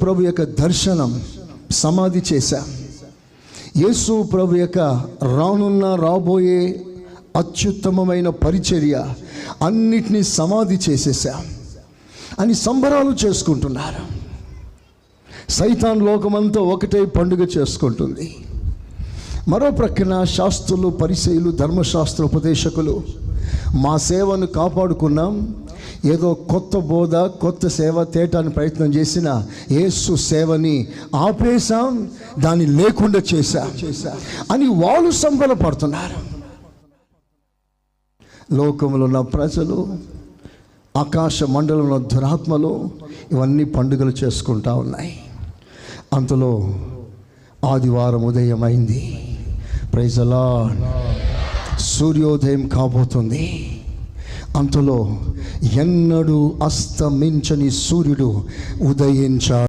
ప్రభు యొక్క దర్శనం సమాధి చేశా. యేసు ప్రభు యొక్క రాబోయే అత్యుత్తమమైన పరిచర్య అన్నిటినీ సమాధి చేసేసా అని సంబరాలు చేసుకుంటున్నారు. సైతాన్ లోకమంతా ఒకటే పండుగ చేసుకుంటుంది. మరో ప్రక్కన శాస్త్రులు, పరిసయ్యులు, ధర్మశాస్త్ర ఉపదేశకులు మా సేవను కాపాడుకున్నాం, ఏదో కొత్త బోధ, కొత్త సేవ తేటానికి ప్రయత్నం చేసిన యేసు సేవని ఆపేశాం, దాన్ని లేకుండా చేశా అని వాళ్ళు సంబరపడుతున్నారు. లోకంలో ఉన్న ప్రజలు, ఆకాశ మండలంలో దురాత్మలు ఇవన్నీ పండుగలు చేసుకుంటా ఉన్నాయి. అంతలో ఆదివారం ఉదయం అయింది. Praise the Lord. సూర్యోదయం కాబోతుంది. అంతలో ఎన్నడూ అస్తమించని సూర్యుడు ఉదయించాడు.